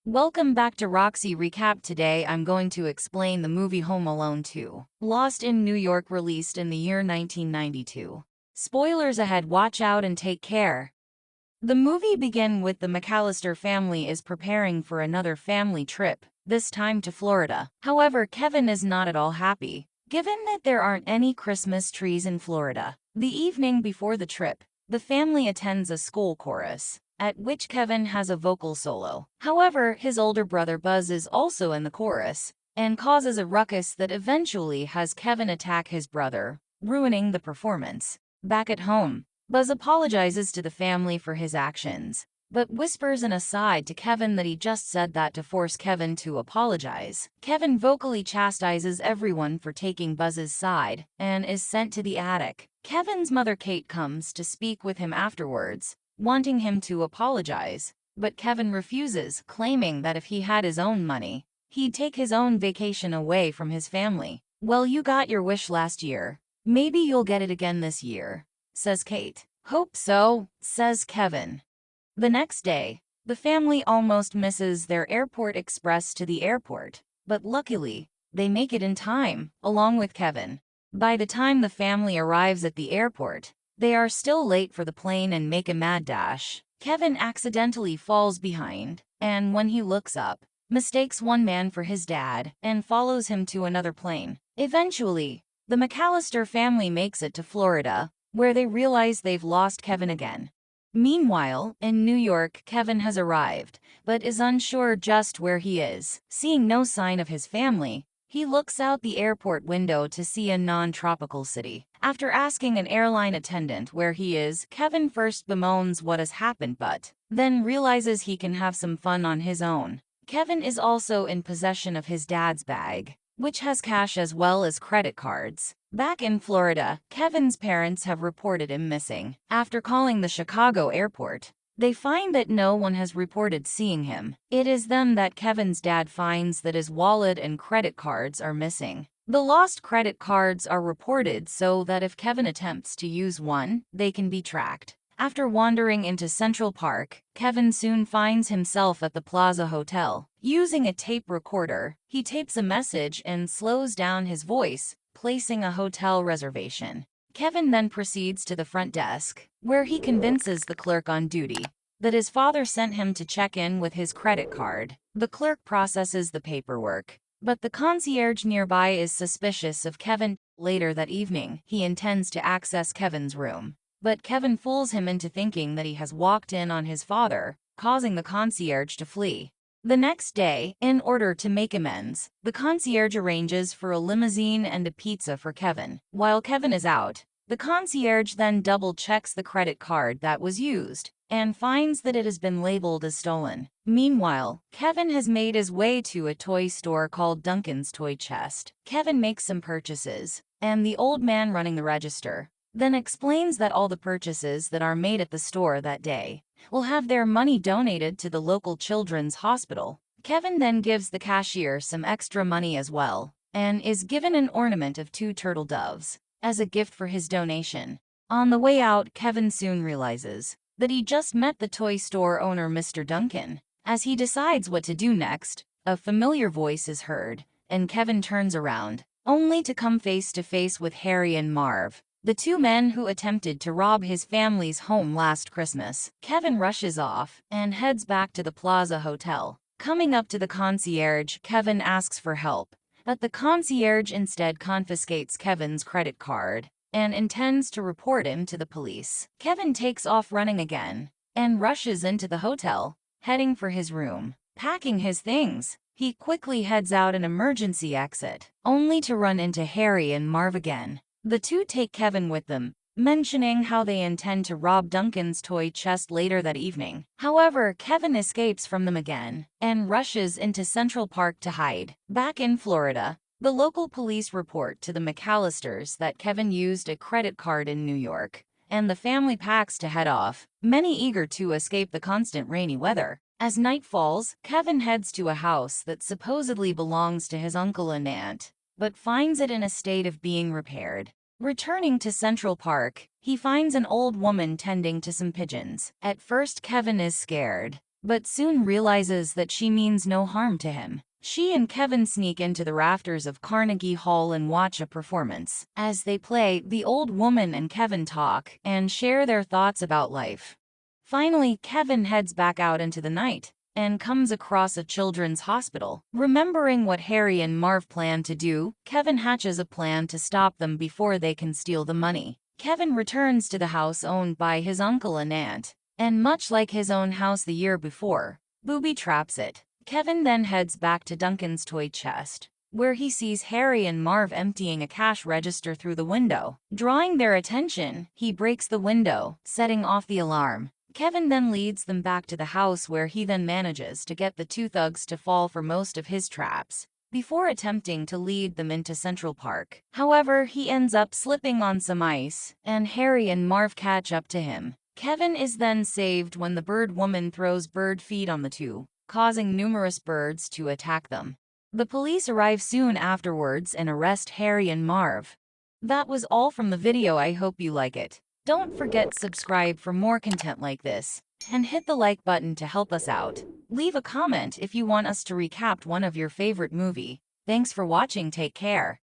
Welcome back to Roxy Recap. Today I'm going to explain the movie Home Alone 2, Lost in New York, released in the year 1992. Spoilers ahead, watch out and take care. The movie begins with the McCallister family is preparing for another family trip, this time to Florida. However, Kevin is not at all happy, given that there aren't any Christmas trees in Florida. The evening before the trip, the family attends a school chorus, at which Kevin has a vocal solo. However, his older brother Buzz is also in the chorus, and causes a ruckus that eventually has Kevin attack his brother, ruining the performance. Back at home, Buzz apologizes to the family for his actions, but whispers an aside to Kevin that he just said that to force Kevin to apologize. Kevin vocally chastises everyone for taking Buzz's side, and is sent to the attic. Kevin's mother Kate comes to speak with him afterwards, wanting him to apologize, but Kevin refuses, claiming that if he had his own money, he'd take his own vacation away from his family. "Well, you got your wish last year. Maybe you'll get it again this year," says Kate. "Hope so," says Kevin. The next day, the family almost misses their airport express to the airport, but luckily, they make it in time, along with Kevin. By the time the family arrives at the airport, they are still late for the plane and make a mad dash. Kevin accidentally falls behind, and when he looks up, mistakes one man for his dad and follows him to another plane. Eventually, the McCallister family makes it to Florida, where they realize they've lost Kevin again. Meanwhile, in New York, Kevin has arrived, but is unsure just where he is. Seeing no sign of his family, he looks out the airport window to see a non-tropical city. After asking an airline attendant where he is, Kevin first bemoans what has happened but then realizes he can have some fun on his own. Kevin is also in possession of his dad's bag, which has cash as well as credit cards. Back in Florida, Kevin's parents have reported him missing. After calling the Chicago airport, they find that no one has reported seeing him. It is then that Kevin's dad finds that his wallet and credit cards are missing. The lost credit cards are reported so that if Kevin attempts to use one, they can be tracked. After wandering into Central Park, Kevin soon finds himself at the Plaza Hotel. Using a tape recorder, he tapes a message and slows down his voice, placing a hotel reservation. Kevin then proceeds to the front desk, where he convinces the clerk on duty that his father sent him to check in with his credit card. The clerk processes the paperwork, but the concierge nearby is suspicious of Kevin. Later that evening, he intends to access Kevin's room, but Kevin fools him into thinking that he has walked in on his father, causing the concierge to flee. The next day, in order to make amends, the concierge arranges for a limousine and a pizza for Kevin. While Kevin is out, the concierge then double-checks the credit card that was used, and finds that it has been labeled as stolen. Meanwhile, Kevin has made his way to a toy store called Duncan's Toy Chest. Kevin makes some purchases, and the old man running the register then explains that all the purchases that are made at the store that day will have their money donated to the local children's hospital. Kevin then gives the cashier some extra money as well, and is given an ornament of 2 turtle doves as a gift for his donation. On the way out, Kevin soon realizes that he just met the toy store owner, Mr. Duncan. As he decides what to do next, a familiar voice is heard, and Kevin turns around, only to come face to face with Harry and Marv, the 2 men who attempted to rob his family's home last Christmas. Kevin rushes off and heads back to the Plaza Hotel. Coming up to the concierge, Kevin asks for help, but the concierge instead confiscates Kevin's credit card and intends to report him to the police. Kevin takes off running again and rushes into the hotel, heading for his room. Packing his things, he quickly heads out an emergency exit, only to run into Harry and Marv again. The 2 take Kevin with them, mentioning how they intend to rob Duncan's toy chest later that evening. However, Kevin escapes from them again and rushes into Central Park to hide. Back in Florida, the local police report to the McCallisters that Kevin used a credit card in New York, and the family packs to head off, many eager to escape the constant rainy weather. As night falls, Kevin heads to a house that supposedly belongs to his uncle and aunt, but finds it in a state of being repaired. Returning to Central Park, he finds an old woman tending to some pigeons. At first, Kevin is scared, but soon realizes that she means no harm to him. She and Kevin sneak into the rafters of Carnegie Hall and watch a performance. As they play, the old woman and Kevin talk and share their thoughts about life. Finally, Kevin heads back out into the night and comes across a children's hospital. Remembering what Harry and Marv plan to do, Kevin hatches a plan to stop them before they can steal the money. Kevin returns to the house owned by his uncle and aunt, and much like his own house the year before, booby traps it. Kevin then heads back to Duncan's toy chest, where he sees Harry and Marv emptying a cash register through the window. Drawing their attention, he breaks the window, setting off the alarm. Kevin then leads them back to the house, where he then manages to get the two thugs to fall for most of his traps, before attempting to lead them into Central Park. However, he ends up slipping on some ice, and Harry and Marv catch up to him. Kevin is then saved when the bird woman throws bird feed on the two, causing numerous birds to attack them. The police arrive soon afterwards and arrest Harry and Marv. That was all from the video. I hope you like it. Don't forget to subscribe for more content like this, and hit the like button to help us out. Leave a comment if you want us to recap one of your favorite movie. Thanks for watching. Take care.